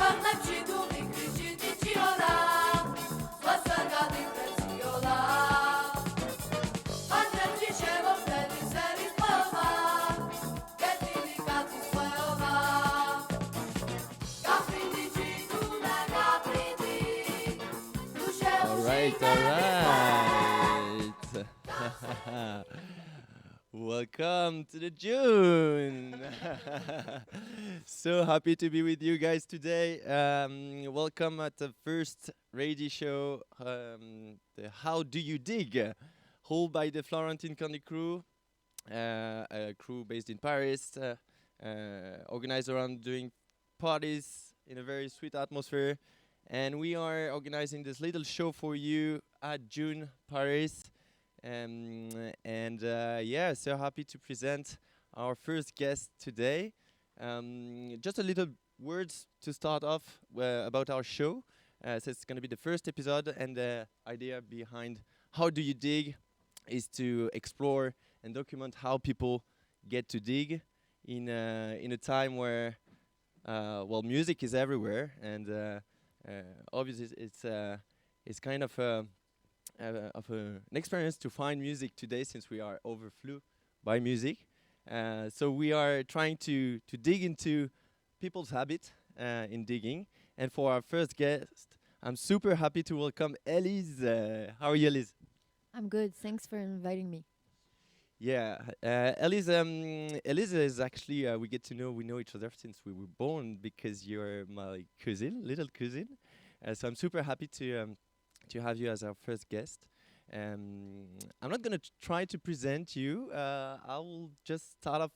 All right. Welcome to the Djoon. So happy to be with you guys today. Welcome at the first radio show, the How Do You Dig, held by the Florentine County crew, a crew based in Paris, organized around doing parties in a very sweet atmosphere. And we are organizing this little show for you at Djoon, Paris. Yeah, so happy to present our first guest today. Just a little words to start off about our show. So it's going to be the first episode, and the idea behind How Do You Dig is to explore and document how people get to dig in a time where music is everywhere, and obviously it's kind of an experience to find music today, since we are overflew by music. So we are trying to dig into people's habit in digging. And for our first guest, I'm super happy to welcome Elise. How are you, Elise? I'm good. Thanks for inviting me. Yeah, Elise. Elise is actually we know each other since we were born, because you're my cousin, little cousin. So I'm super happy to have you as our first guest. I'm not gonna try to present you. I will just start off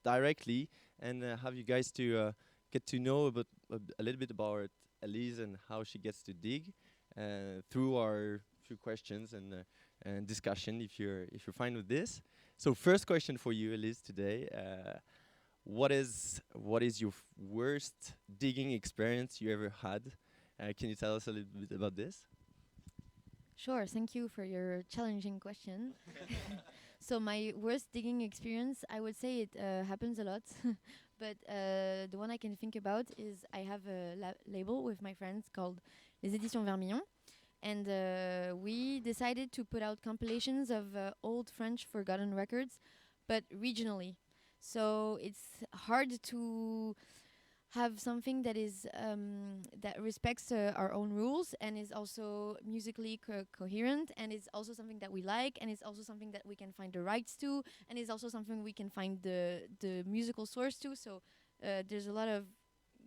directly and have you guys to get to know a little bit about Elise and how she gets to dig through our few questions and discussion. If you're fine with this. So first question for you, Elise, today. What is your worst digging experience you ever had? Can you tell us a little bit about this? Sure. Thank you for your challenging question. So my worst digging experience, I would say it happens a lot, but the one I can think about is I have a label with my friends called Les Éditions Vermillon, and we decided to put out compilations of old French forgotten records, but regionally. So it's hard to have something that is that respects our own rules and is also musically coherent, and is also something that we like, and is also something that we can find the rights to, and is also something we can find the musical source to. So there's a lot of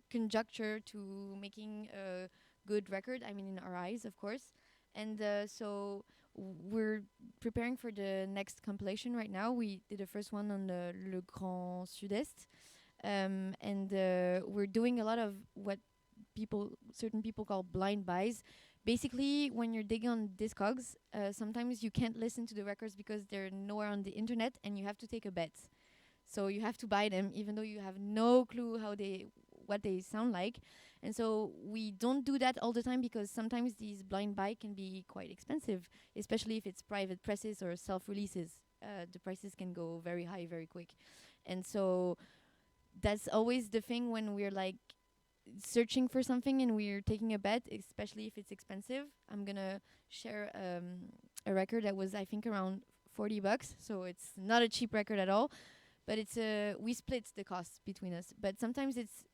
conjecture to making a good record, I mean, in our eyes, of course. And so we're preparing for the next compilation right now. We did the first one on the Le Grand Sud-Est. And we're doing a lot of what certain people call blind buys. Basically, when you're digging on Discogs, sometimes you can't listen to the records because they're nowhere on the internet, and you have to take a bet. So you have to buy them, even though you have no clue what they sound like. And so we don't do that all the time, because sometimes these blind buy can be quite expensive, especially if it's private presses or self-releases. The prices can go very high very quick. And so that's always the thing when we're like searching for something and we're taking a bet, especially if it's expensive. I'm gonna share a record that was, I think, around $40, so it's not a cheap record at all. But it's we split the costs between us. But sometimes it's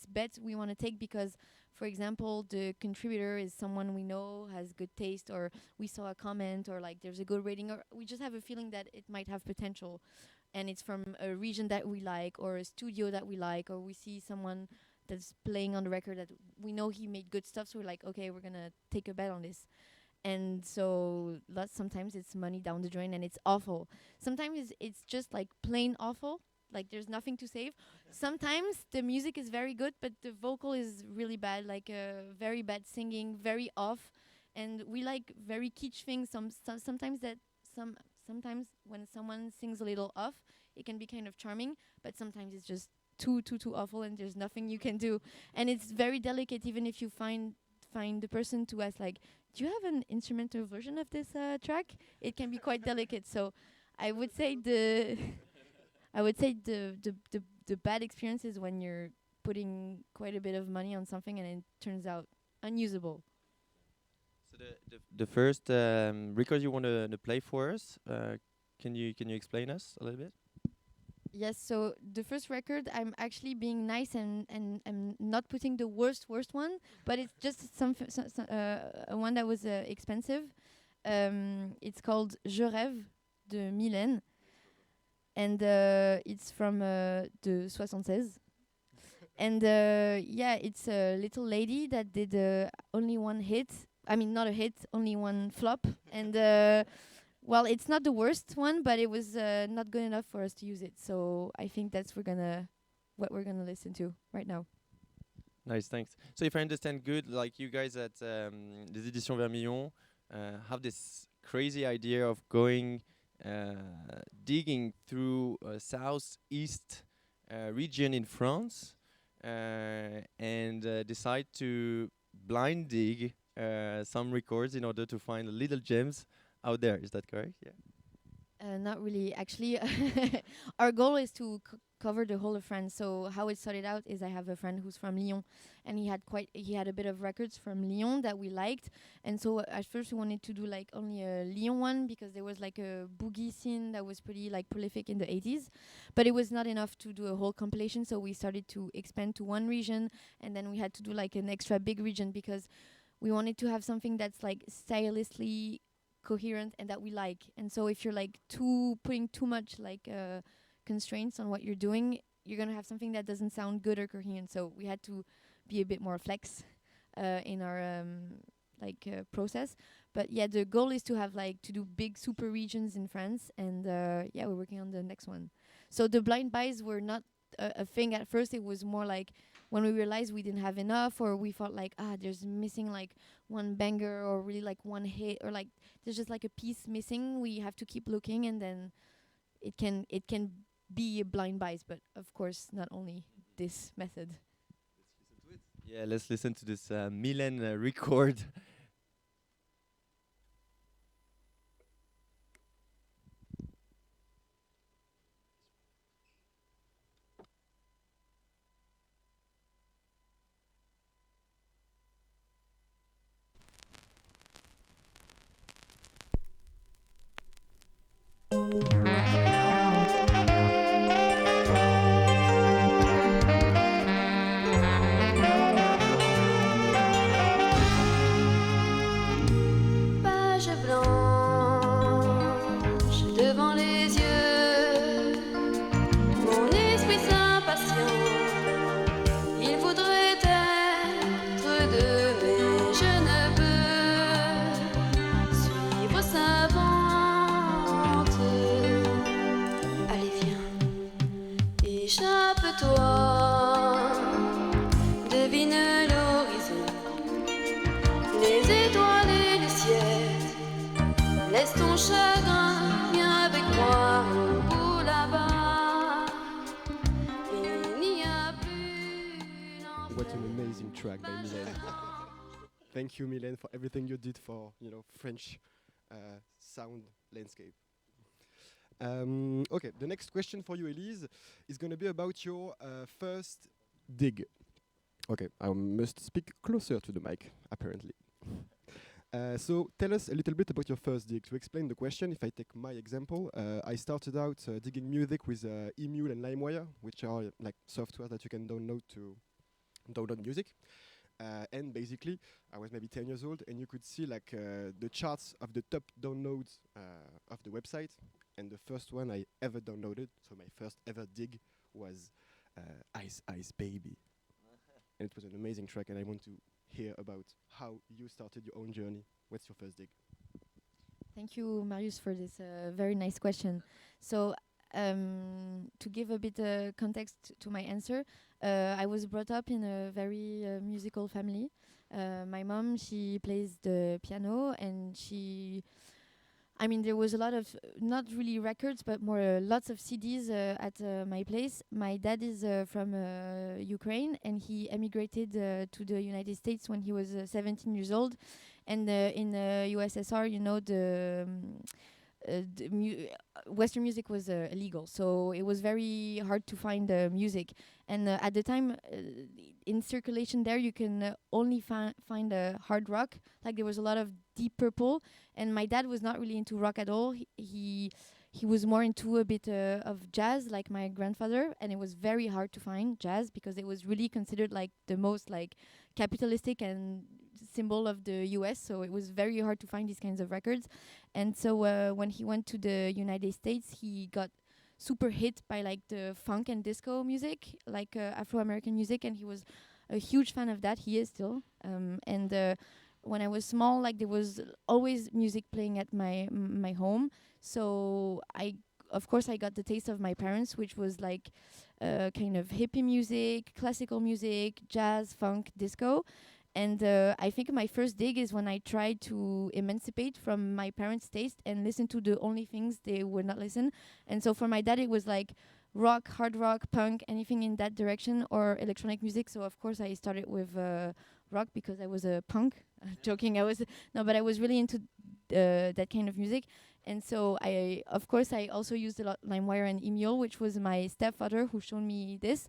bets we want to take because, for example, the contributor is someone we know has good taste, or we saw a comment, or like there's a good rating, or we just have a feeling that it might have potential, and it's from a region that we like, or a studio that we like, or we see someone that's playing on the record that we know he made good stuff, so we're like, okay, we're gonna take a bet on this. And so sometimes it's money down the drain and it's awful. Sometimes it's just like plain awful, like there's nothing to save. Sometimes the music is very good, but the vocal is really bad, like very bad singing, very off. And we like very kitsch things. Sometimes when someone sings a little off, it can be kind of charming, but sometimes it's just too awful, and there's nothing you can do. And it's very delicate, even if you find the person to ask, like, do you have an instrumental version of this track? It can be quite delicate. So I would say the bad experience is when you're putting quite a bit of money on something and it turns out unusable. So the first record you want to play for us, can you explain us a little bit? Yes, so the first record, I'm actually being nice and not putting the worst one, but it's just one that was expensive. It's called Je rêve de Mylène, and it's from the 76. And yeah, it's a little lady that did only one hit. I mean, not a hit, only one flop. And well, it's not the worst one, but it was not good enough for us to use it. So I think that's what we're gonna listen to right now. Nice, thanks. So if I understand good, like you guys at Les Éditions Vermillon have this crazy idea of going digging through southeast region in France and decide to blind dig some records in order to find little gems out there. Is that correct? Yeah. Not really. Actually, our goal is to cover the whole of France. So how it started out is I have a friend who's from Lyon, and he had a bit of records from Lyon that we liked. And so at first we wanted to do like only a Lyon one because there was like a boogie scene that was pretty like prolific in the 80s, but it was not enough to do a whole compilation. So we started to expand to one region, and then we had to do like an extra big region because we wanted to have something that's like stylistically coherent and that we like. And so if you're like putting too much like constraints on what you're doing, you're gonna have something that doesn't sound good or coherent. So we had to be a bit more flex in our process. But yeah, the goal is to have like to do big super regions in France, and yeah, we're working on the next one. So the blind buys were not a thing at first. It was more like when we realized we didn't have enough, or we felt like there's missing like one banger or really like one hit, or like there's just like a piece missing. We have to keep looking, and then it can be a blind buys, but of course not only this method. Yeah, let's listen to this Mylène record. Page blanche devant les yeux, mon esprit s'impatient. Il voudrait être deux, mais je ne peux suivre sa pente. Allez, viens, échappe-toi, devine l'horizon, les étoiles et le ciel. Laisse ton chagrin, viens avec moi au bout là-bas. Il n'y a plus l'enfer. What an amazing track by Mylène. Thank you, Mylène, for everything you did for French sound landscape. Okay, the next question for you, Elise, is going to be about your first dig. Okay, I must speak closer to the mic, apparently. So tell us a little bit about your first dig. To explain the question, if I take my example, I started out digging music with eMule and LimeWire, which are like software that you can download to download music. And basically, I was maybe 10 years old, and you could see like the charts of the top downloads of the website. And the first one I ever downloaded, so my first ever dig, was Ice Ice Baby. And it was an amazing track, and I want to hear about how you started your own journey. What's your first dig? Thank you, Marius, for this very nice question. So, to give a bit context to my answer, I was brought up in a very musical family. My mom, she plays the piano, and there was a lot of, not really records, but more lots of CDs at my place. My dad is from Ukraine, and he emigrated to the United States when he was 17 years old. And in the USSR, Western music was illegal, so it was very hard to find music. And at the time, in circulation there, you can only find hard rock. Like there was a lot of Deep Purple, and my dad was not really into rock at all. He was more into a bit of jazz, like my grandfather, and it was very hard to find jazz because it was really considered like the most like capitalistic and symbol of the US, so it was very hard to find these kinds of records. And so when he went to the United States, he got super hit by like the funk and disco music, like Afro-American music, and he was a huge fan of that. He is still. And when I was small, like there was always music playing at my home. So of course I got the taste of my parents, which was like kind of hippie music, classical music, jazz, funk, disco. And I think my first dig is when I tried to emancipate from my parents' taste and listen to the only things they would not listen. And so for my dad, it was like rock, hard rock, punk, anything in that direction, or electronic music. So of course I started with rock because I was a punk. Joking, but I was really into that kind of music. And so I also used a lot LimeWire and Emule, which was my stepfather who showed me this.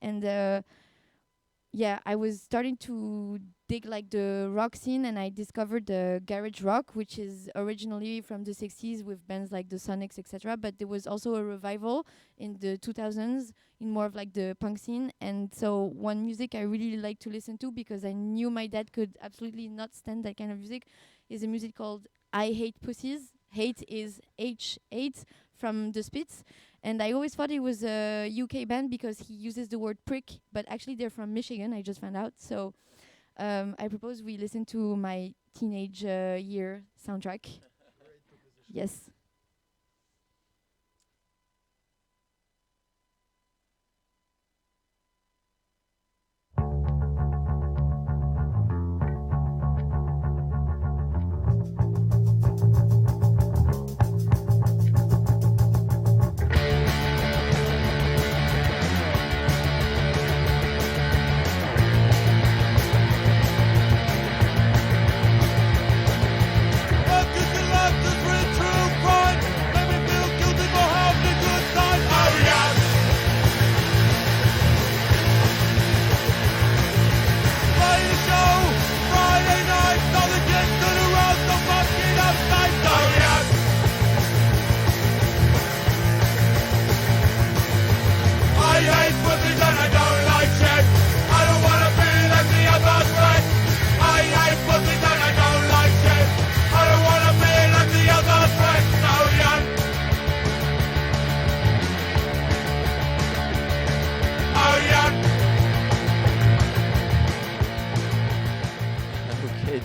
And I was starting to dig like the rock scene, and I discovered the garage rock, which is originally from the 60s with bands like the Sonics, etc. But there was also a revival in the 2000s in more of like the punk scene. And so one music I really like to listen to, because I knew my dad could absolutely not stand that kind of music, is a music called I Hate Pussies. Hate is H8 from the Spits. And I always thought it was a UK band because he uses the word prick, but actually they're from Michigan, I just found out. So I propose we listen to my teenage year soundtrack. Yes.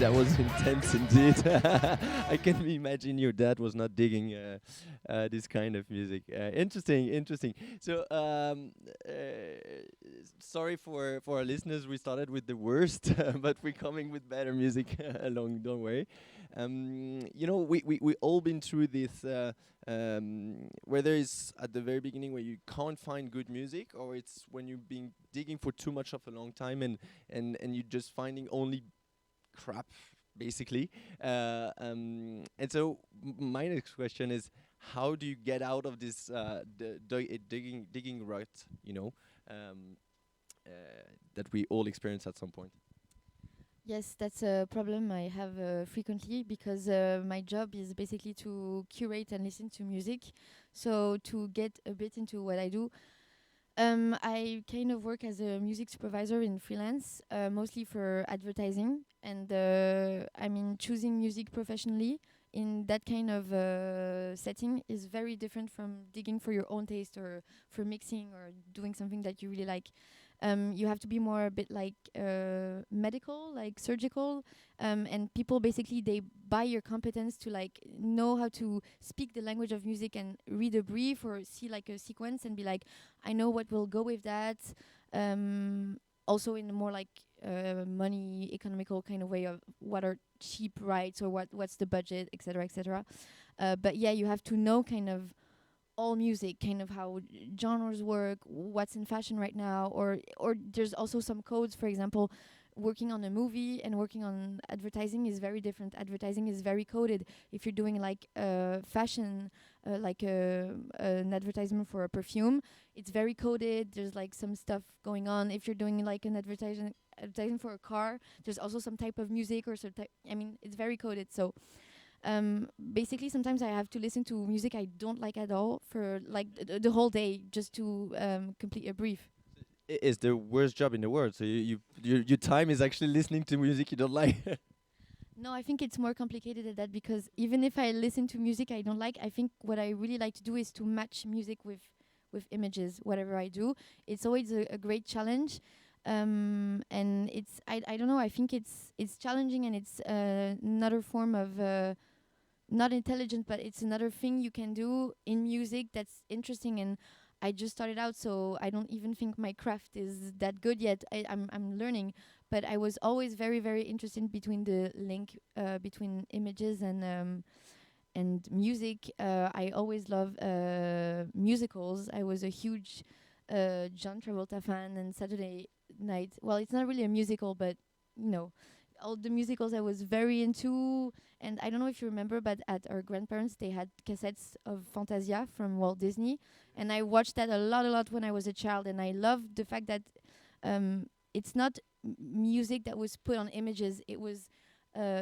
That was intense indeed. I can imagine your dad was not digging this kind of music. Interesting. So, sorry for our listeners. We started with the worst, but we're coming with better music along. Don't worry. We all been through this. Whether it's at the very beginning where you can't find good music, or it's when you've been digging for too much of a long time and you're just finding only crap, basically. And so my next question is, how do you get out of this digging rut, that we all experience at some point? Yes, that's a problem I have frequently, because my job is basically to curate and listen to music. So to get a bit into what I do, I kind of work as a music supervisor in freelance, mostly for advertising. And choosing music professionally in that kind of setting is very different from digging for your own taste or for mixing or doing something that you really like. You have to be more a bit like medical, like surgical, and people basically, they buy your competence to like know how to speak the language of music and read a brief or see like a sequence and be like, I know what will go with that. Also in a more like money economical kind of way of what are cheap rights or what's the budget, etc., etc. But yeah, you have to know kind of all music, kind of how genres work, what's in fashion right now, or there's also some codes. For example, working on a movie and working on advertising is very different. Advertising is very coded. If you're doing like fashion, an advertisement for a perfume, it's very coded. There's like some stuff going on. If you're doing like an advertising for a car, there's also some type of music or it's very coded. So basically sometimes I have to listen to music I don't like at all for like the whole day just to complete a brief. Is the worst job in the world. So your time is actually listening to music you don't like. No, I think it's more complicated than that, because even if I listen to music I don't like, I think what I really like to do is to match music with images. Whatever I do, it's always a great challenge. And it's I don't know, I think it's challenging, and it's another form of not intelligent, but it's another thing you can do in music that's interesting. And I just started out, so I don't even think my craft is that good yet. I'm learning, but I was always very, very interested between the link between images and music. I always love musicals. I was a huge John Travolta fan, and Saturday Night. Well, it's not really a musical, but you know, all the musicals I was very into. And I don't know if you remember, but at our grandparents they had cassettes of Fantasia from Walt Disney, and I watched that a lot when I was a child. And I loved the fact that it's not music that was put on images. It was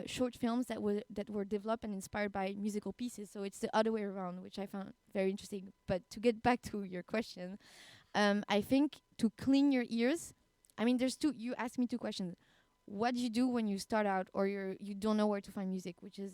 short films that were developed and inspired by musical pieces. So it's the other way around, which I found very interesting. But to get back to your question, I think to clean your ears, I mean, there's two. You asked me two questions. What do you do when you start out or you don't know where to find music, which is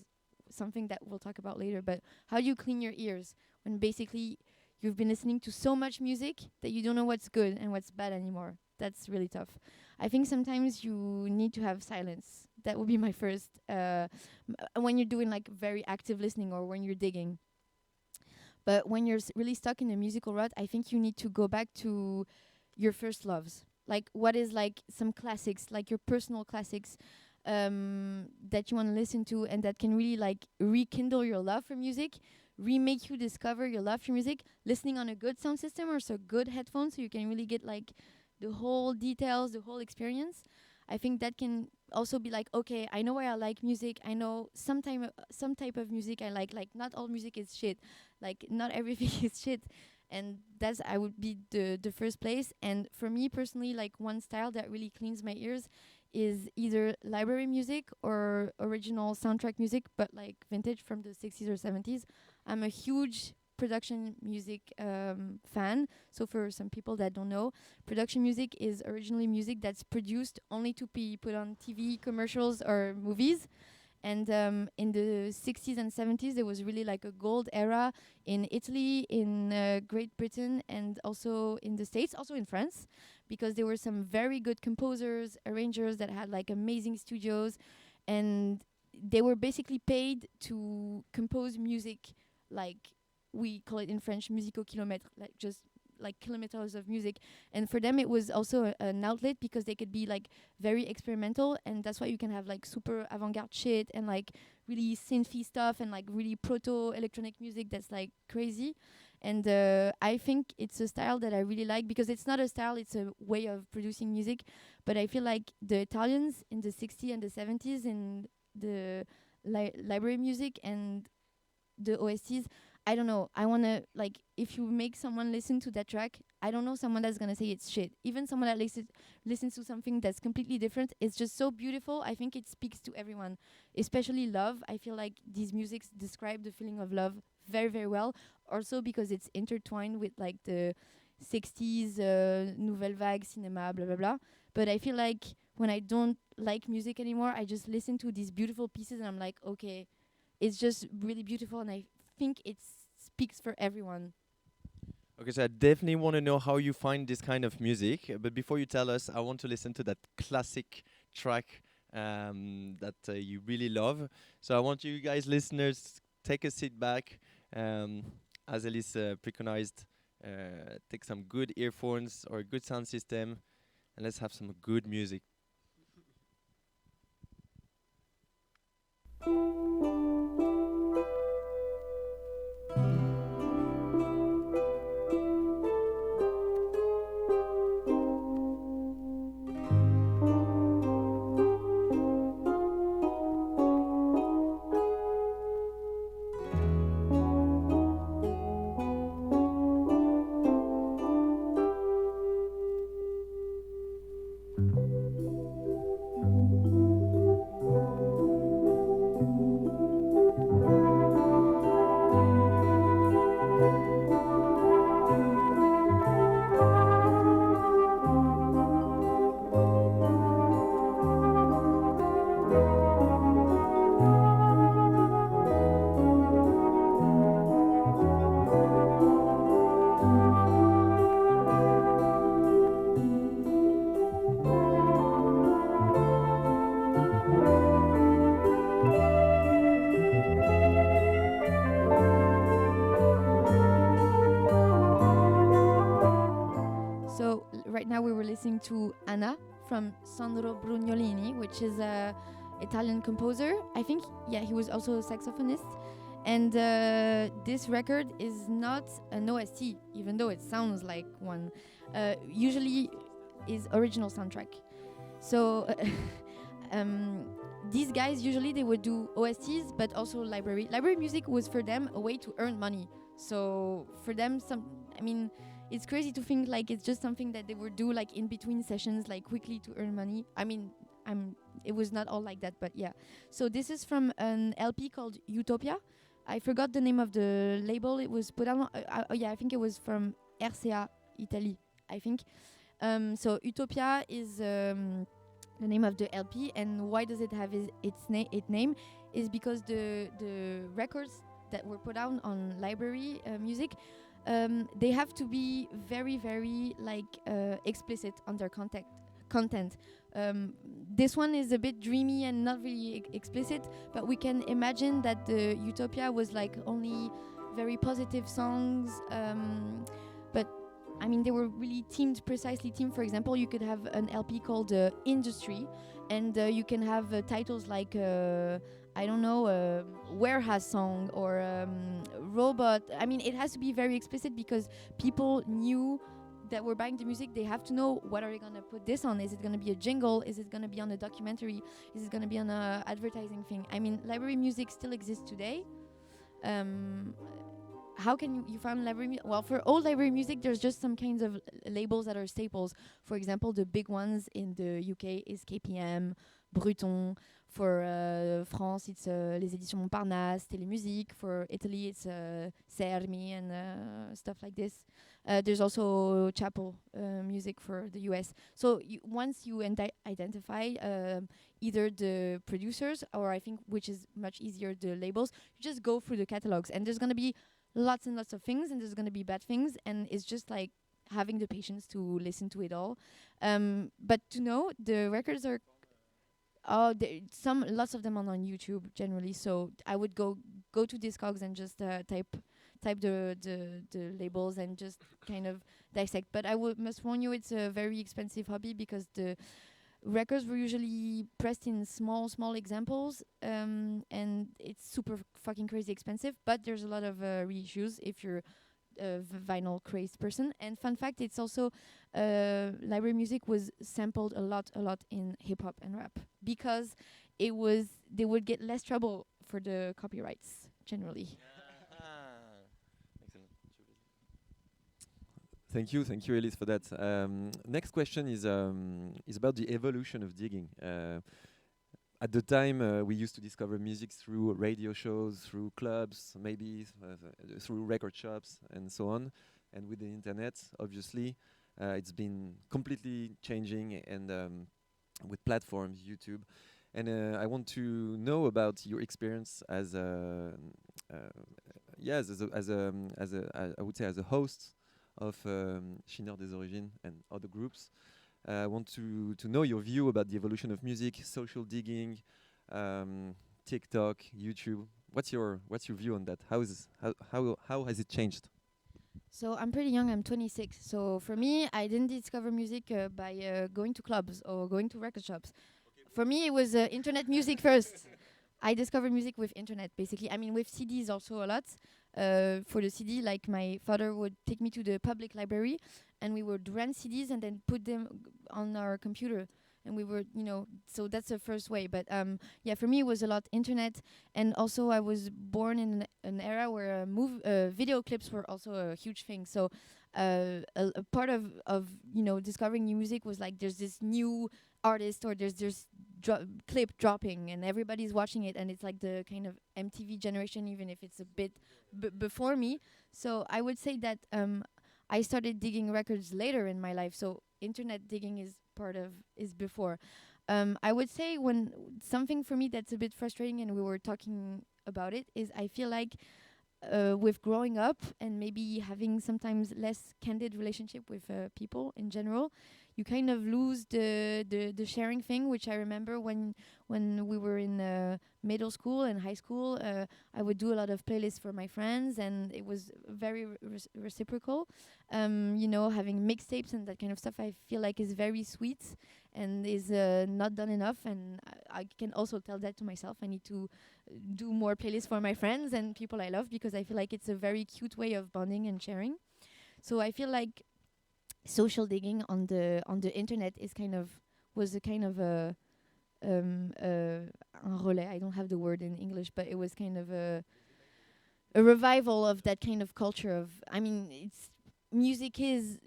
something that we'll talk about later. But how do you clean your ears when basically you've been listening to so much music that you don't know what's good and what's bad anymore? That's really tough. I think sometimes you need to have silence. That would be my first, when you're doing like very active listening or when you're digging. But when you're really stuck in a musical rut, I think you need to go back to your first loves. Like what is like some classics, like your personal classics that you want to listen to, and that can really like rekindle your love for music, remake you discover your love for music, listening on a good sound system or so good headphones, so you can really get like the whole details, the whole experience. I think that can also be like, okay, I know why I like music. I know some type of music I like. Like not all music is shit. Like not everything is shit. And that's I would be the first place. And for me personally, like one style that really cleans my ears is either library music or original soundtrack music, but like vintage from the 60s or 70s. I'm a huge production music fan. So for some people that don't know, production music is originally music that's produced only to be put on TV commercials or movies. And in the 60s and 70s, there was really like a gold era in Italy, in Great Britain, and also in the States, also in France, because there were some very good composers, arrangers that had like amazing studios, and they were basically paid to compose music, like we call it in French musico-kilomètre, like just like kilometers of music. And for them it was also an outlet, because they could be like very experimental, and that's why you can have like super avant-garde shit and like really synthy stuff and like really proto electronic music that's like crazy. And I think it's a style that I really like, because it's not a style, it's a way of producing music. But I feel like the Italians in the 60s and the 70s in the library music and the OSTs, I don't know. I want to, like, if you make someone listen to that track, I don't know someone that's going to say it's shit. Even someone that listens to something that's completely different, it's just so beautiful. I think it speaks to everyone, especially love. I feel like these musics describe the feeling of love very, very well. Also because it's intertwined with, like, the 60s, Nouvelle Vague, cinema, blah, blah, blah. But I feel like when I don't like music anymore, I just listen to these beautiful pieces and I'm like, okay, it's just really beautiful, and I think it speaks for everyone. Okay, so I definitely want to know how you find this kind of music. But before you tell us, I want to listen to that classic track that you really love. So I want you guys, listeners, take a seat back. As Elise preconized, take some good earphones or a good sound system, and let's have some good music. listening to Anna from Sandro Brugnolini, which is a Italian composer. I think, yeah, he was also a saxophonist. And this record is not an OST, even though it sounds like one. Usually is original soundtrack. So these guys, usually they would do OSTs, but also library. Library music was for them a way to earn money. So for them, it's crazy to think like it's just something that they would do like in between sessions, like quickly to earn money. It was not all like that, but yeah. So this is from an LP called Utopia. I forgot the name of the label it was put on. I think it was from RCA Italy, I think. So Utopia is the name of the LP, and why does it have its name? Is because the records that were put out on library music, they have to be very, very explicit on their content. This one is a bit dreamy and not really explicit, but we can imagine that the Utopia was like only very positive songs, but they were really precisely themed. For example, you could have an LP called Industry, and you can have titles like warehouse song or robot. It has to be very explicit because people knew that were buying the music. They have to know, what are they gonna put this on? Is it gonna be a jingle? Is it gonna be on a documentary? Is it gonna be on a advertising thing? Library music still exists today. How can you find library music? Well, for old library music, there's just some kinds of labels that are staples. For example, the big ones in the UK is KPM, Bruton. For France, it's les éditions Montparnasse, Télémusique. For Italy, it's Sermi and stuff like this. There's also Chapel music for the US. So once you identify either the producers or, I think, which is much easier, the labels, you just go through the catalogs, and there's going to be lots and lots of things, and there's going to be bad things, and it's just like having the patience to listen to it all. But to know, the records are lots of them are on YouTube generally. So I would go to Discogs and just type the labels and just kind of dissect. But I must warn you, it's a very expensive hobby because the records were usually pressed in small examples, and it's super fucking crazy expensive. But there's a lot of reissues if you're a vinyl crazed person. And fun fact, it's also library music was sampled a lot in hip hop and rap because they would get less trouble for the copyrights generally. Thank you, Elise, for that. Next question is about the evolution of digging. At the time, we used to discover music through radio shows, through clubs, maybe through record shops, and so on. And with the internet, obviously, it's been completely changing, and with platforms, YouTube. And I want to know about your experience as a host of Chineur des Origines and other groups. I want to know your view about the evolution of music, social digging, TikTok, YouTube. What's your view on that? How has it changed? So I'm pretty young. I'm 26. So for me, I didn't discover music by going to clubs or going to record shops. For me, it was internet music first. I discovered music with internet, basically. With CDs also a lot. For the CD, like my father would take me to the public library, and we would rent CDs and then put them on our computer. And we were, so that's the first way. But for me, it was a lot internet. And also, I was born in an era where video clips were also a huge thing. So a part of discovering new music was like, there's this new artist, or there's this clip dropping and everybody's watching it, and it's like the kind of MTV generation, even if it's a bit before me. So I would say that I started digging records later in my life, so internet digging is before. I would say when something for me that's a bit frustrating, and we were talking about it, is I feel like with growing up and maybe having sometimes less candid relationship with people in general, you kind of lose the sharing thing, which I remember when we were in middle school and high school. I would do a lot of playlists for my friends, and it was very reciprocal. Having mixtapes and that kind of stuff, I feel like is very sweet and is not done enough. And I can also tell that to myself. I need to do more playlists for my friends and people I love, because I feel like it's a very cute way of bonding and sharing. So I feel like social digging on the internet was a kind of a un relais. I don't have the word in English, but it was kind of a revival of that kind of culture of, I mean, it's music is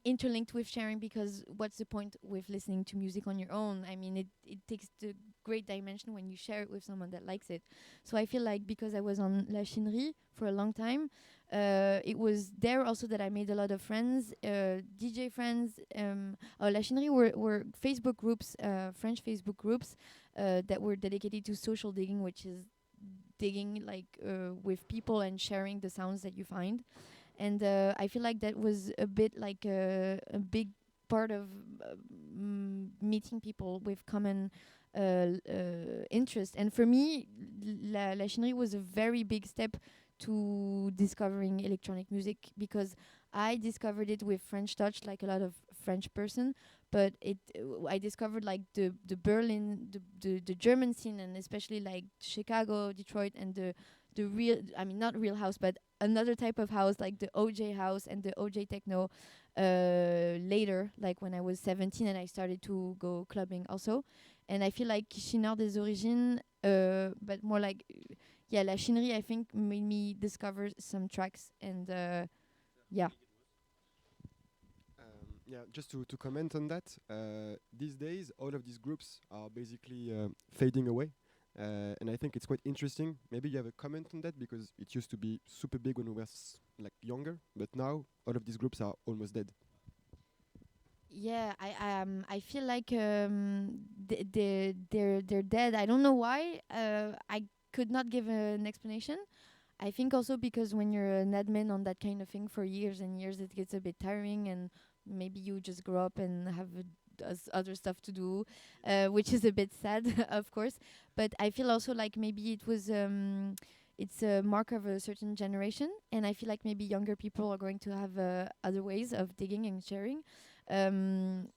interlinked with sharing, because what's the point with listening to music on your own? I mean, it takes the great dimension when you share it with someone that likes it. So I feel like because I was on La Chinerie for a long time, it was there also that I made a lot of friends, DJ friends. La Chinerie were Facebook groups, French Facebook groups that were dedicated to social digging, which is digging with people and sharing the sounds that you find. And I feel like that was a bit like a big part of meeting people with common interest. And for me, La Chinerie was a very big step to discovering electronic music, because I discovered it with French touch, like a lot of French person. But I discovered like the Berlin, the German scene, and especially like Chicago, Detroit, and the real, I mean, not real house, but another type of house, like the OJ house and the OJ techno, later, like when I was 17 and I started to go clubbing also. And I feel like Chinard des Origines, but more like, La Chinerie, I think, made me discover some tracks. And yeah. Just to comment on that, these days all of these groups are basically fading away. And I think it's quite interesting. Maybe you have a comment on that, because it used to be super big when we were like younger, but now all of these groups are almost dead. Yeah, I feel like they're dead. I don't know why. I could not give an explanation. I think also because when you're an admin on that kind of thing for years and years, it gets a bit tiring, and maybe you just grow up and have other stuff to do, which is a bit sad, of course. But I feel also like maybe it was it's a mark of a certain generation, and I feel like maybe younger people are going to have other ways of digging and sharing. I'm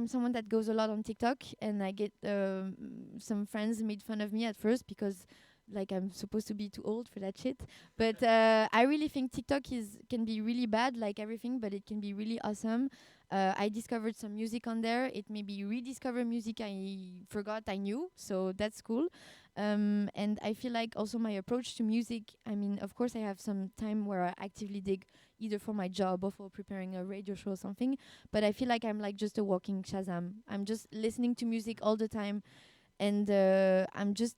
someone that goes a lot on TikTok, and I get some friends made fun of me at first because like I'm supposed to be too old for that shit. But I really think TikTok can be really bad, like everything, but it can be really awesome. I discovered some music on there. It made me rediscover music I forgot I knew, so that's cool. And I feel like also my approach to music, I mean, of course I have some time where I actively dig either for my job or for preparing a radio show or something, but I feel like I'm like just a walking Shazam. I'm just listening to music all the time, and I'm just,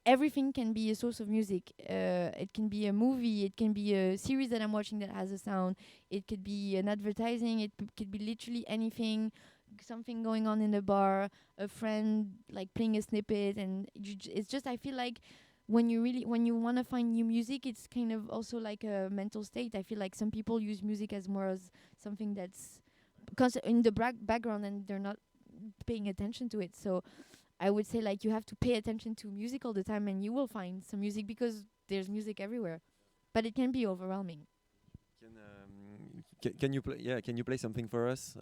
everything can be a source of music. It can be a movie, it can be a series that I'm watching that has a sound, it could be an advertising, it could be literally anything, something going on in the bar, a friend like playing a snippet, and it's just, I feel like when you want to find new music, it's kind of also like a mental state. I feel like some people use music as more as something that's in the background, and they're not paying attention to it. So I would say like you have to pay attention to music all the time, and you will find some music, because there's music everywhere. But it can be overwhelming. Can you play? Yeah, can you play something for us?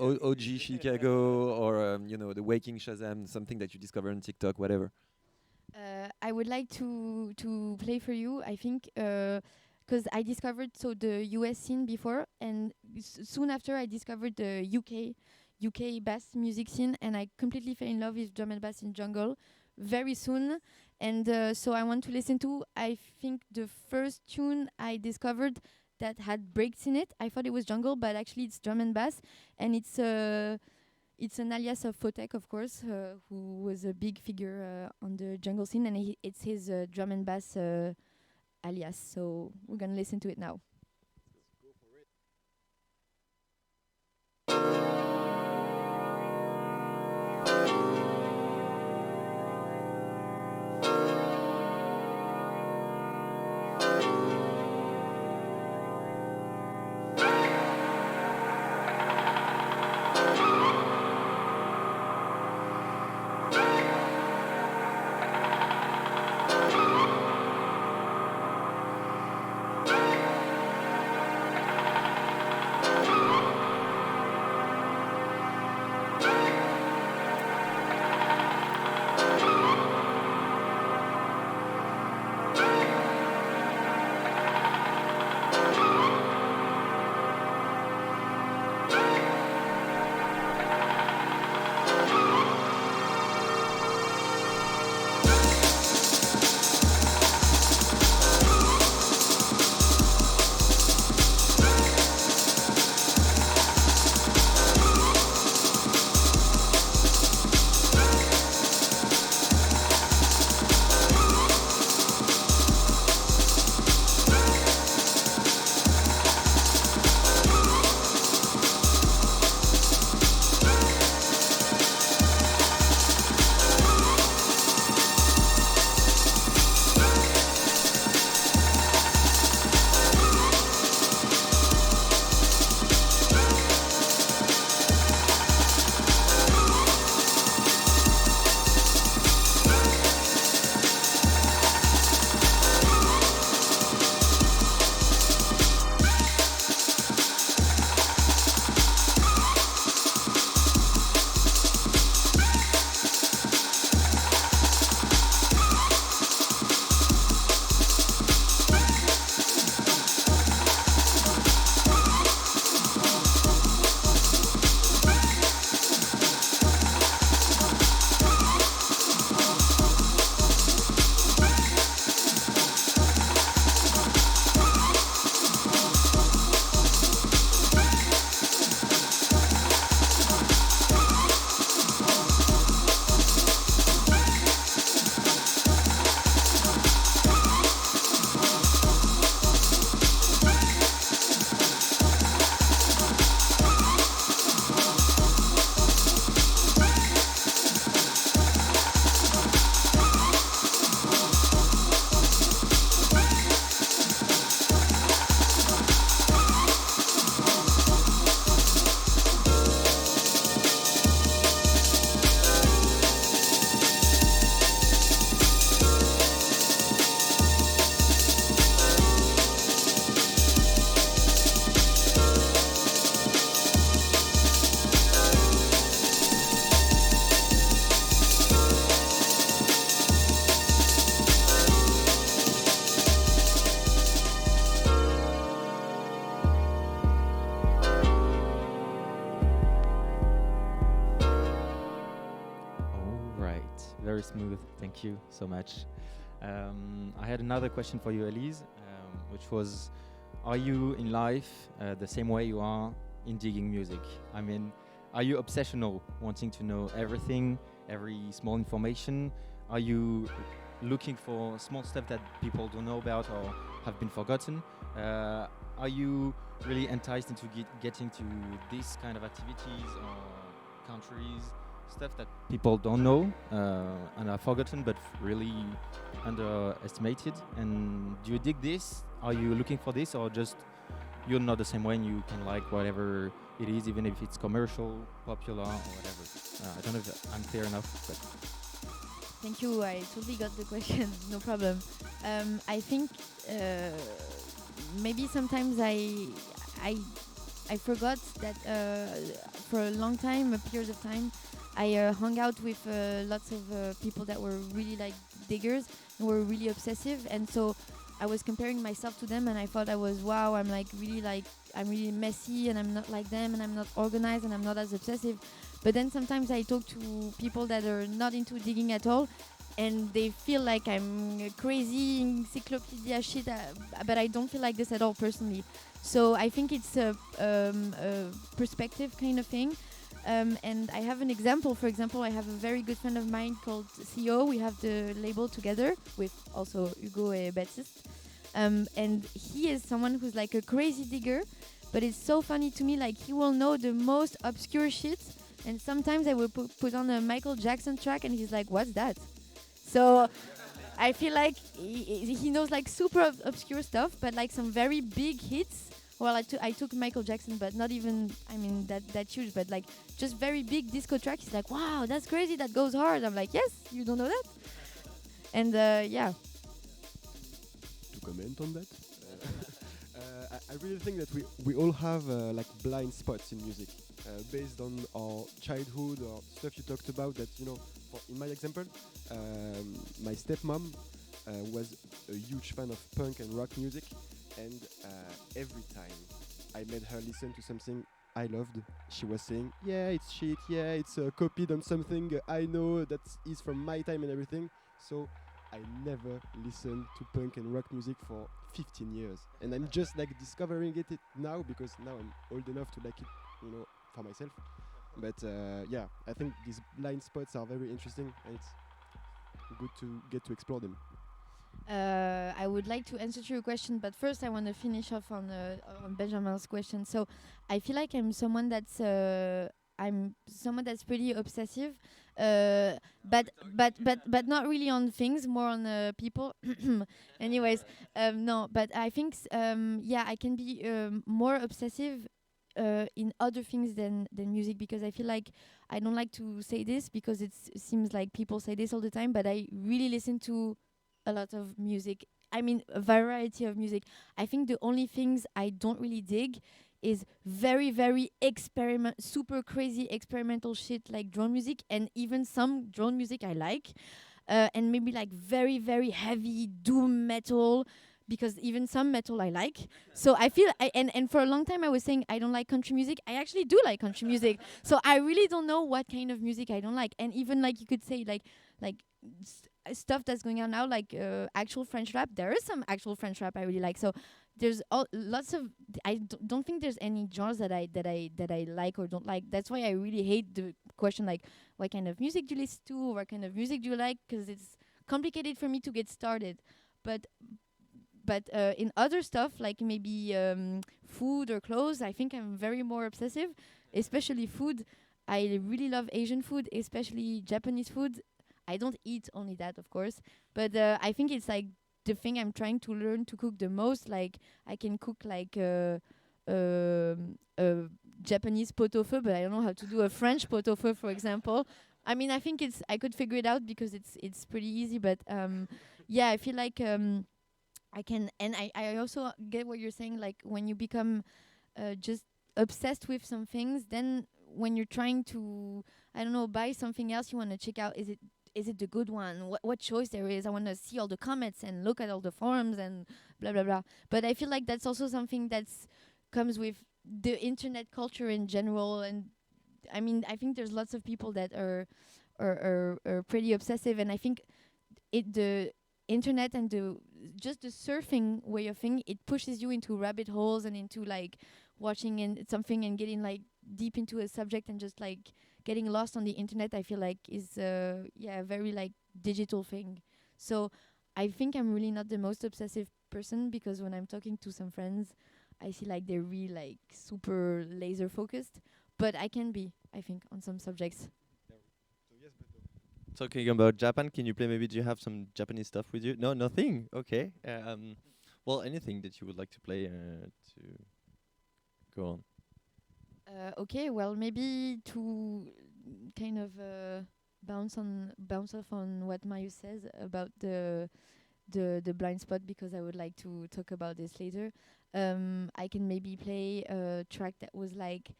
OG Chicago, or the Waking Shazam, something that you discover on TikTok, whatever. I would like to play for you. I think because I discovered the US scene before, and soon after I discovered the UK bass music scene, and I completely fell in love with drum and bass in jungle very soon. And so I want to listen to, I think, the first tune I discovered that had breaks in it. I thought it was jungle, but actually it's drum and bass, and it's an alias of Fotek, of course, who was a big figure on the jungle scene, and it's his drum and bass alias. So we're gonna listen to it now. Very smooth. Thank you so much. I had another question for you, Elise, which was, are you in life the same way you are in digging music? I mean, are you obsessional, wanting to know everything, every small information? Are you looking for small stuff that people don't know about or have been forgotten? Are you really enticed into getting to this kind of activities or countries, stuff that people don't know and are forgotten but really underestimated? And do you dig this? Are you looking for this, or just you're not the same way and you can like whatever it is, even if it's commercial, popular, or whatever? I don't know if I'm clear enough, but Thank you. I totally got the question. No problem. I think maybe sometimes I forgot that for a long time, a period of time, I hung out with lots of people that were really like diggers and were really obsessive, and so I was comparing myself to them, and I thought I was, wow, I'm really messy, and I'm not like them, and I'm not organized, and I'm not as obsessive. But then sometimes I talk to people that are not into digging at all, and they feel like I'm a crazy encyclopedia shit, but I don't feel like this at all personally. So I think it's a perspective kind of thing. And I have an example. For example, I have a very good friend of mine called CEO. We have the label together with also Hugo and Baptiste. And he is someone who's like a crazy digger, but it's so funny to me, like he will know the most obscure shit. And sometimes I will put on a Michael Jackson track and he's like, what's that? So I feel like he knows like super obscure stuff, but like some very big hits well, I took Michael Jackson, but not even, I mean, that huge, but like just very big disco track. He's like, wow, that's crazy, that goes hard. I'm like, yes, you don't know that? And yeah. To comment on that, I really think that we all have like blind spots in music based on our childhood or stuff you talked about. That, you know, in my example, my stepmom was a huge fan of punk and rock music, and every time I made her listen to something I loved, she was saying, yeah, it's shit, yeah, it's copied on something I know that is from my time and everything. So I never listened to punk and rock music for 15 years, and I'm just like discovering it now because now I'm old enough to like it, you know, for myself. But yeah, I think these blind spots are very interesting, and it's good to get to explore them. I would like to answer to your question, but first I want to finish off on Benjamin's question. So I feel like I'm someone that's pretty obsessive, but not really on things, more on people. Anyways, no, but I think yeah, I can be more obsessive in other things than music, because I feel like, I don't like to say this because it seems like people say this all the time, but I really listen to a lot of music. I mean, a variety of music. I think the only things I don't really dig is very, very super crazy experimental shit like drone music, and even some drone music I like, and maybe like very, very heavy doom metal, because even some metal I like. So I feel, and for a long time I was saying I don't like country music. I actually do like country music. So I really don't know what kind of music I don't like. And even like you could say like stuff that's going on now, like actual French rap. There is some actual French rap I really like. So there's lots of. I don't think there's any genres that I like or don't like. That's why I really hate the question like, what kind of music do you listen to? What kind of music do you like? Because it's complicated for me to get started. But in other stuff, like maybe food or clothes, I think I'm very more obsessive, especially food. I really love Asian food, especially Japanese food. I don't eat only that, of course, but I think it's like the thing I'm trying to learn to cook the most. Like I can cook like a Japanese pot-au-feu, but I don't know how to do a French pot-au-feu, for example. I mean, I think I could figure it out because it's pretty easy, but yeah, I feel like I can, and I also get what you're saying, like when you become just obsessed with some things, then when you're trying to, I don't know, buy something else, you want to check out, is it the good one? What choice there is? I want to see all the comments and look at all the forums and blah blah blah. But I feel like that's also something that's comes with the internet culture in general. And I mean, I think there's lots of people that are pretty obsessive, and I think the internet and just the surfing way of thing, it pushes you into rabbit holes and into like watching something and getting like deep into a subject and just like getting lost on the internet. I feel like is a very like digital thing. So I think I'm really not the most obsessive person, because when I'm talking to some friends, I see like they're really like super laser focused, but I can be, I think, on some subjects. Talking about Japan, can you play? Maybe do you have some Japanese stuff with you? No, nothing. Okay. Well, anything that you would like to play to go on. Okay. Well, maybe to kind of bounce off on what Mayu says about the blind spot, because I would like to talk about this later. I can maybe play a track that was like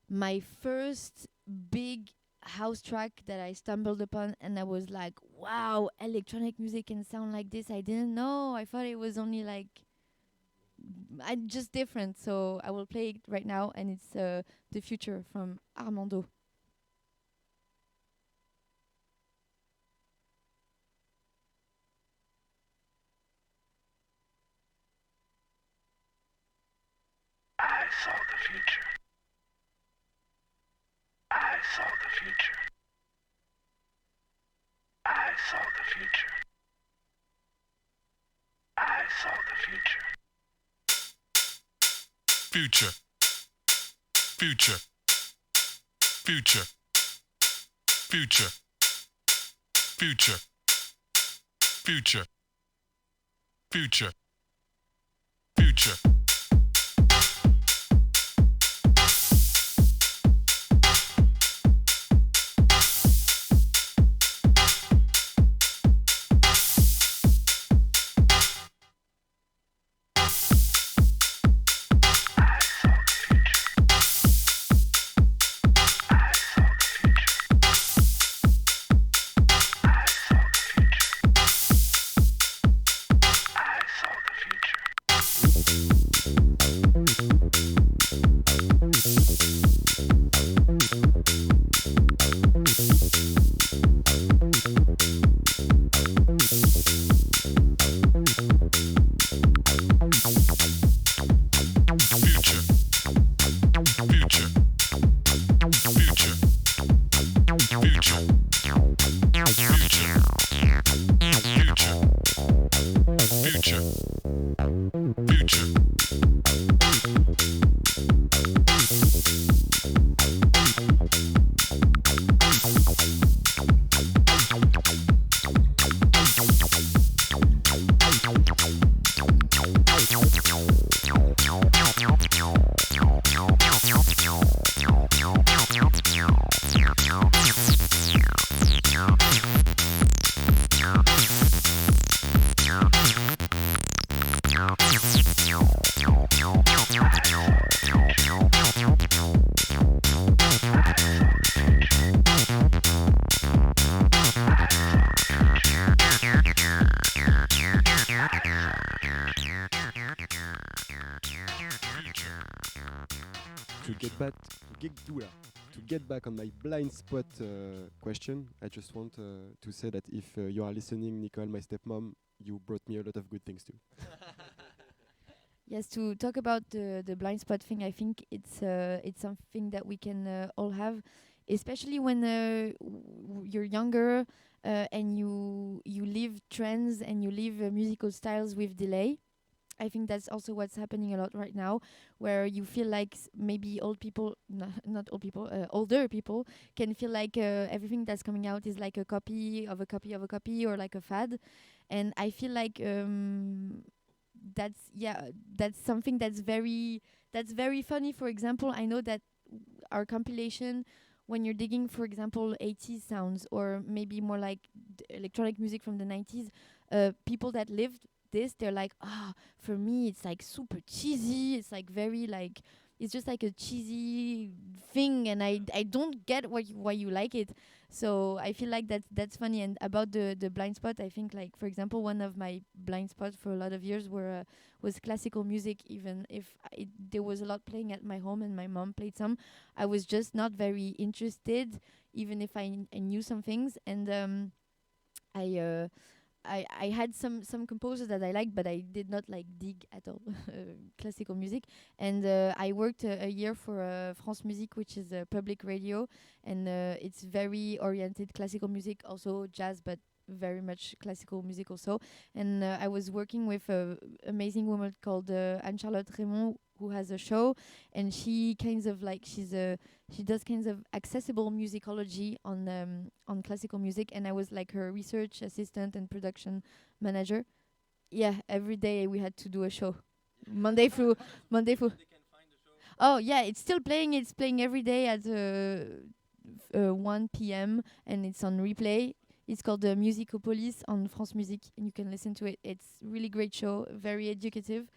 my first big house track that I stumbled upon, and I was like, wow, electronic music can sound like this. I didn't know. I thought it was only like just different. So I will play it right now, and it's The Future from Armando. I saw the future. I saw the future. I saw the future. I saw the future. Future. Future. Future. Future. Future. Future. Future. Future. To get back on my blind spot question, I just want to say that if you are listening, Nicole, my stepmom, you brought me a lot of good things too. Yes, to talk about the blind spot thing, I think it's something that we can all have, especially when you're younger and you live trends and you live musical styles with delay. I think that's also what's happening a lot right now, where you feel like maybe old people, not old people, older people can feel like everything that's coming out is like a copy of a copy of a copy or like a fad. And I feel like that's something that's very funny. For example, I know that our compilation, when you're digging, for example, 80s sounds or maybe more like electronic music from the 90s, people that lived this, they're like, for me it's like super cheesy, it's like very like, it's just like a cheesy thing, and I don't get why you like it. So I feel like that's funny. And about the blind spot, I think, like, for example, one of my blind spots for a lot of years was classical music. Even if there was a lot playing at my home and my mom played some, I was just not very interested, even if I knew some things. And I had some composers that I liked, but I did not like dig at all classical music. And I worked a year for France Musique, which is a public radio, and it's very oriented classical music, also jazz, but very much classical music also. And I was working with an amazing woman called Anne-Charlotte Raymond, who has a show, and she kinds of like she does kinds of accessible musicology on classical music, and I was like her research assistant and production manager. Yeah, every day we had to do a show, Monday through. Oh yeah, it's still playing. It's playing every day at 1 p.m. and it's on replay. It's called the Musicopolis on France Musique, and you can listen to it. It's really great show, very educative.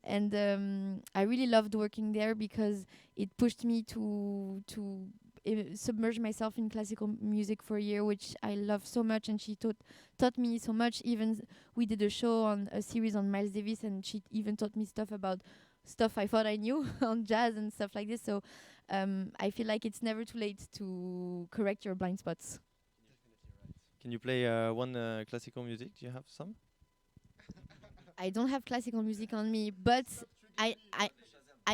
And I really loved working there because it pushed me to submerge myself in classical music for a year, which I love so much, and she taught me so much. Even we did a show on a series on Miles Davis, and she even taught me stuff about stuff I thought I knew on jazz and stuff like this. So I feel like it's never too late to correct your blind spots. Can you play one classical music? Do you have some? I don't have classical music on me, but I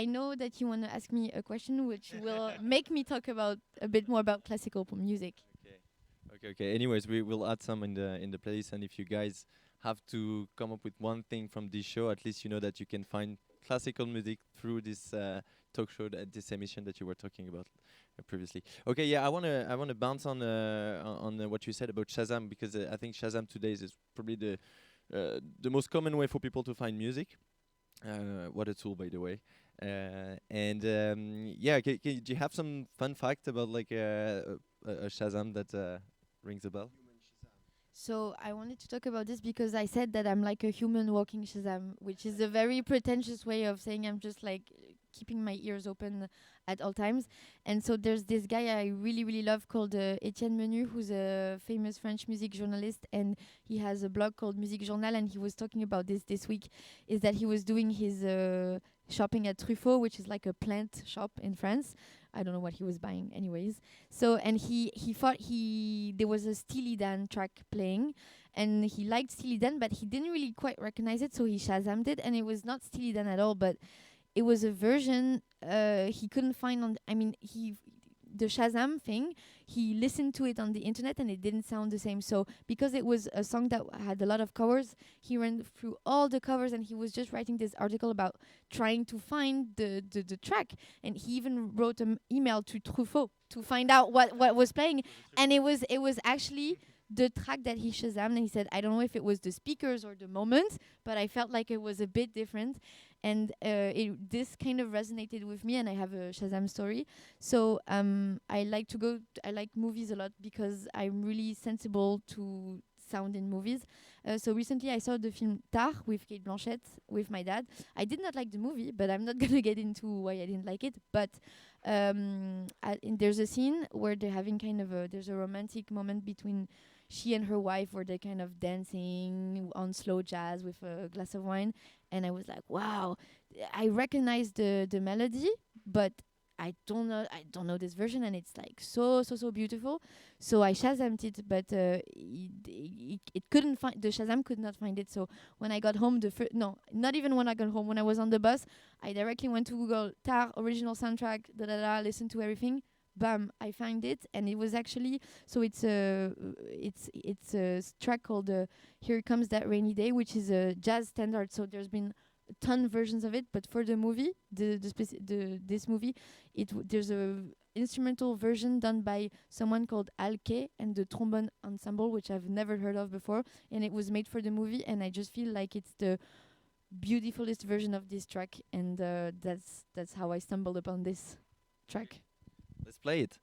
know that you want to ask me a question which will make me talk about a bit more about classical music. Okay. Anyways, we will add some in the playlist, and if you guys have to come up with one thing from this show, at least you know that you can find classical music through this talk show, this emission that you were talking about previously. Okay, yeah, I wanna bounce on what you said about Shazam, because I think Shazam today is probably the most common way for people to find music. What a tool, by the way. Yeah, do you have some fun fact about like a Shazam that rings a bell? So I wanted to talk about this because I said that I'm like a human walking Shazam, which is a very pretentious way of saying I'm just like keeping my ears open at all times. And so there's this guy I really, really love called Étienne Menu, who's a famous French music journalist, and he has a blog called Musique Journal, and he was talking about this week, is that he was doing his shopping at Truffaut, which is like a plant shop in France. I don't know what he was buying anyways. So, and he thought there was a Steely Dan track playing, and he liked Steely Dan, but he didn't really quite recognize it, so he Shazammed it, and it was not Steely Dan at all, but it was a version he couldn't find on. I mean, the Shazam thing, he listened to it on the internet and it didn't sound the same. So because it was a song that had a lot of covers, he ran through all the covers and he was just writing this article about trying to find the track. And he even wrote an email to Truffaut to find out what was playing. And it was actually the track that he Shazammed, and he said, I don't know if it was the speakers or the moment, but I felt like it was a bit different. And this kind of resonated with me, and I have a Shazam story. So I like movies a lot because I'm really sensible to sound in movies. So recently I saw the film Tar with Kate Blanchett with my dad. I did not like the movie, but I'm not going to get into why I didn't like it. But there's a scene where they're having kind of there's a romantic moment between she and her wife where they're kind of dancing on slow jazz with a glass of wine. And I was like, wow, I recognize the melody, but I don't know this version, and it's like so beautiful. So I Shazammed it, but it couldn't find, the Shazam could not find it. So when I got home, not even when I got home, when I was on the bus, I directly went to Google Tar original soundtrack, listened to everything. Bam! I find it, and it was actually it's a track called "Here Comes That Rainy Day," which is a jazz standard. So there's been a ton of versions of it, but for the movie, this movie, there's a instrumental version done by someone called Alke and the Trombone Ensemble, which I've never heard of before, and it was made for the movie, and I just feel like it's the beautifulest version of this track, and that's how I stumbled upon this track. Let's play it.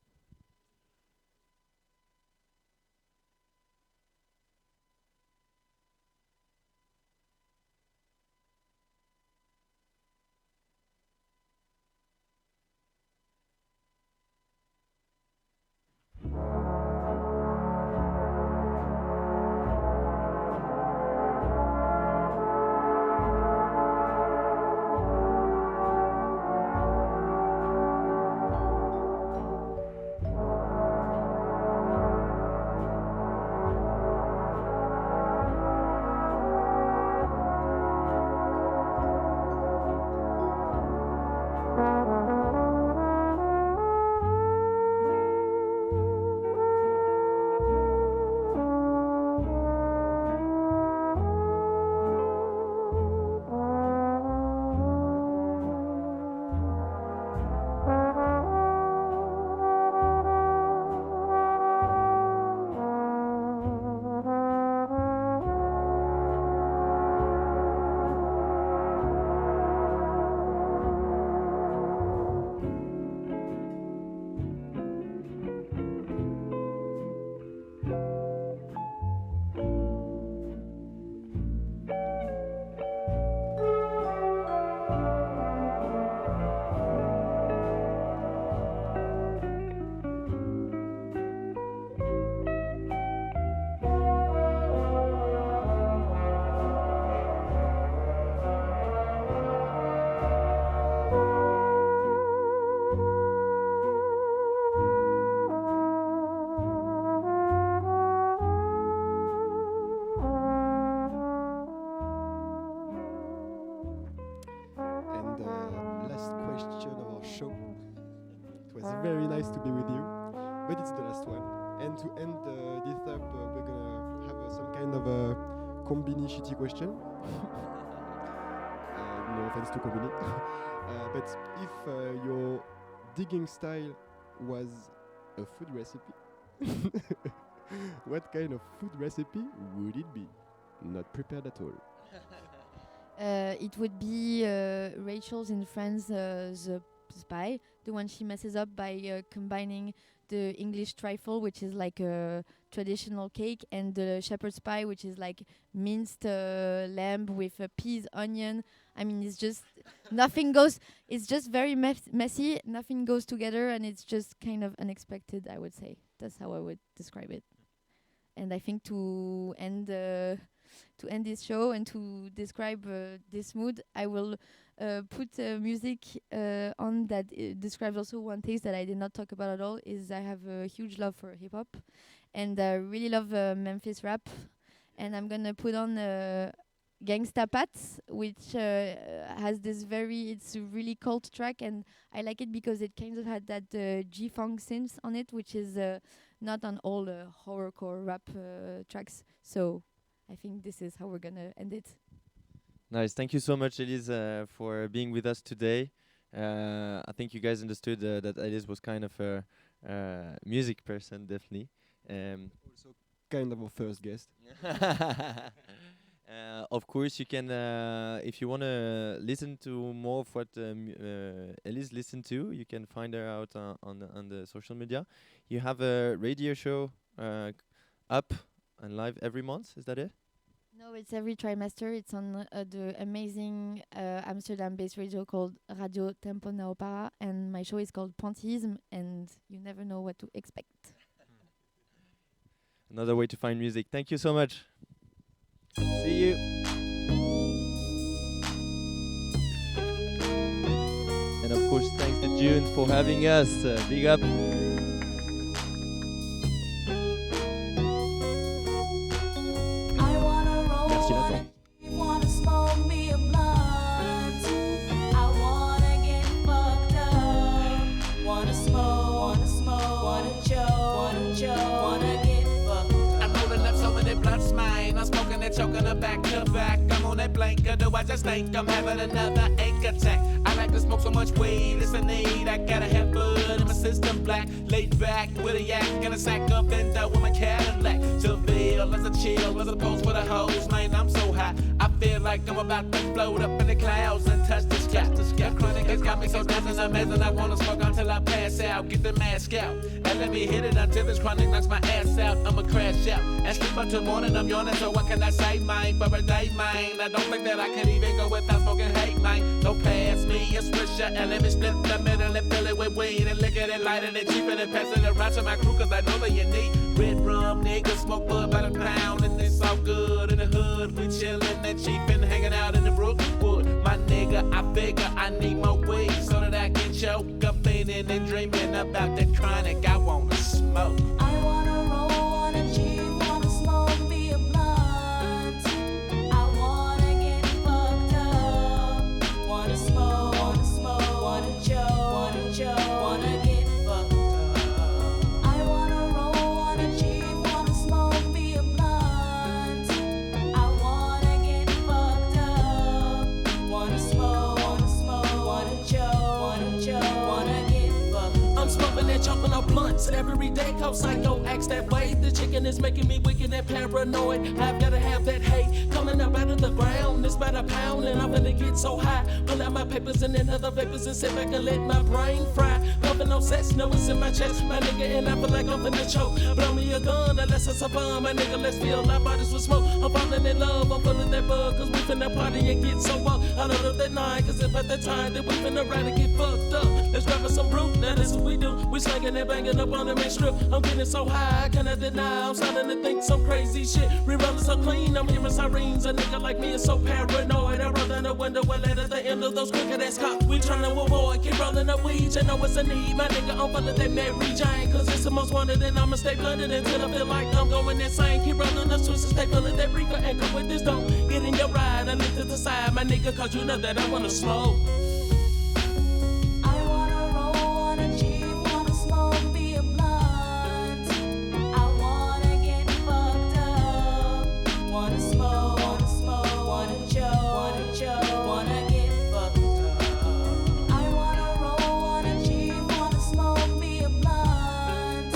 Very nice to be with you, but it's the last one. And to end this up, we're gonna have some kind of a combini shitty question. No offense to combini. But if your digging style was a food recipe, what kind of food recipe would it be? Not prepared at all. It would be Rachel's in Friends, the pie, the one she messes up by combining the English trifle, which is like a traditional cake, and the shepherd's pie, which is like minced lamb with peas, onion. I mean, it's just nothing goes. It's just very messy. Nothing goes together, and it's just kind of unexpected, I would say. That's how I would describe it. And I think to end this show and to describe this mood, I will put music on that describes also one taste that I did not talk about at all. Is I have a huge love for hip hop, and I really love Memphis rap, and I'm gonna put on Gangsta Pats, which has this it's a really cult track, and I like it because it kind of had that G-funk synth on it, which is not on all horrorcore rap tracks. So I think this is how we're gonna end it. Nice. Thank you so much, Elise, for being with us today. I think you guys understood that Elise was kind of a music person, definitely. Also, kind of our first guest. Of course, you can, if you want to listen to more of what Elise listened to, you can find her out on the social media. You have a radio show up and live every month, is that it? No, it's every trimester. It's on the amazing Amsterdam-based radio called Radio Tempo na Opera, and my show is called Pantheism, and you never know what to expect. Another way to find music. Thank you so much. See you. And of course, thanks to Djoon for having us. Big up. Merci Nathan. Wanna smoke me a blunt. I wanna get fucked up. Wanna smoke, wanna choke, wanna get fucked up. I'm rolling up so many blunts, mine. I'm smoking and choking them back to back. I'm on that blank, or do I just think I'm having another ache attack? I like to smoke so much weed, it's a need. I gotta have bud in my system black. Laid back with a yak and a sack up and down with my Cadillac. Seville as a chill, as opposed with a hose, man, I'm so high. I feel like I'm about to float up in the clouds and touch the sky. The chronic has got me so dancing amazing. I wanna smoke until I pass out. Get the mask out and let me hit it until this chronic knocks my ass out. I'ma crash out and sleep until morning. I'm yawning, so what can I say, mine? For a day, mine. I don't think that I can even go without smoking hate, mine. So pass me a swisher and let me split the middle and fill it with weed and lick it and light it and cheap it and pass it around to my crew, cause I know that you need red rum, niggas smoke bud by the pound and it's all good in the hood. We chillin' and cheap and hanging out in the Brookwood. My nigga, I figure I need more weed so that I can choke up thinking and dreaming about that chronic I wanna smoke. I wanna roll, wanna cheat, wanna smoke me a blunt. I wanna get fucked up. Wanna smoke, wanna choke, wanna get fucked up. I wanna roll, wanna cheat, wanna smoke me a blunt. I wanna get fucked up. Wanna smoke, wanna choke, wanna get fucked up. I'm smoking and choking on blunts every day, cause psycho acts that way. The chicken is making me wicked and paranoid. I've gotta have that hate coming up out of the ground. It's about a pound and I'm gonna get so high. Pull out my papers and then other papers and sit back and let my brain fry. Puffing no sex, no it's in my chest, my nigga, and I feel like I'm finna choke. Blow me a gun unless it's a fun, my nigga, let's fill our bodies with smoke. I'm falling in love, I'm full of that bug, cause we finna party and get so up. I don't know that night, cause if at the time that we finna ride and get fucked up. Let's grab us some brew, now that's what we do. We slanging and banging up on the main strip. I'm getting so high, I cannot deny. I'm starting to think some crazy shit. Rerolling so clean, I'm hearing sirens. A nigga like me is so paranoid. I roll down the window and let at the end of those crooked ass cops. We tryna avoid, keep rolling up weed. You know it's a need, my nigga, I'm full of that Mary Jane. Cause it's the most wanted and I'ma stay blunted until I feel like I'm going insane. Keep rolling up switches, stay full of that reefer. And come with this, don't get in your ride. I lift to the side, my nigga, cause you know that I wanna smoke. I wanna roll, wanna cheat, wanna smoke me a blunt. I wanna get fucked up. Wanna smoke, wanna choke, wanna get fucked up. I wanna roll, wanna cheat, wanna smoke me a blunt.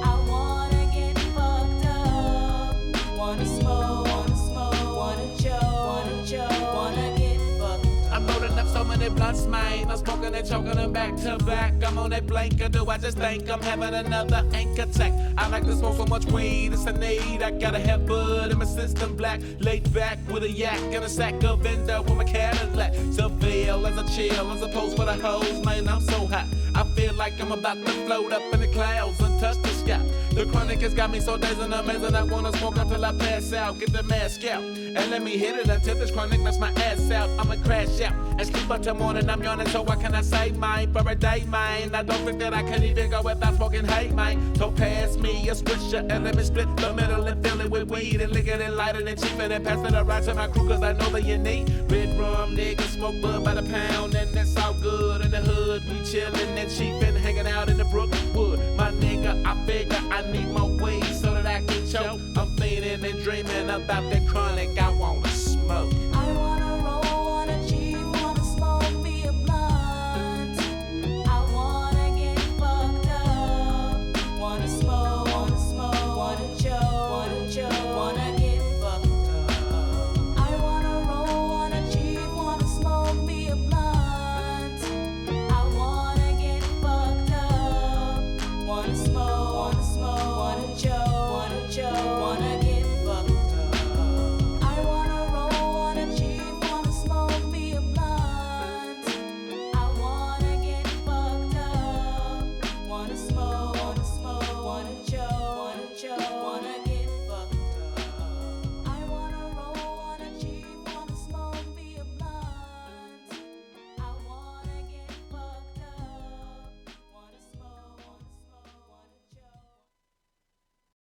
I wanna get fucked up. Wanna smoke, wanna choke, wanna get fucked up. I'm loading up so many blunts, man. I'm smoking and choking them back to back. I'm on that blank, or do I just think I'm having another ink attack? I like to smoke so much weed, it's a need. I gotta have bud in my system black. Laid back with a yak and a sack of Venda with my Cadillac. Seville as a chill, as opposed with a hose, man, I'm so hot. I feel like I'm about to float up in the clouds and touch the sky. The chronic has got me so dazed and amazing. I wanna smoke until I pass out. Get the mask out and let me hit it until this chronic knocks my ass out. I'ma crash out and sleep until morning. I'm yawning, so what can I say, mine? For a day, mine. I don't think that I can even go without smoking hate, mine. So pass me a swisher and let me split the middle and fill it with weed and liquor and lighter than cheap and then passing it right to my crew cause I know that you need. Red rum, nigga, smoke bud by the pound and that's all good in the hood. We chillin' and cheapin', hanging out in the Brookwood. My nigga, I figure I need more weed so that I can choke. I'm fiending and dreaming about that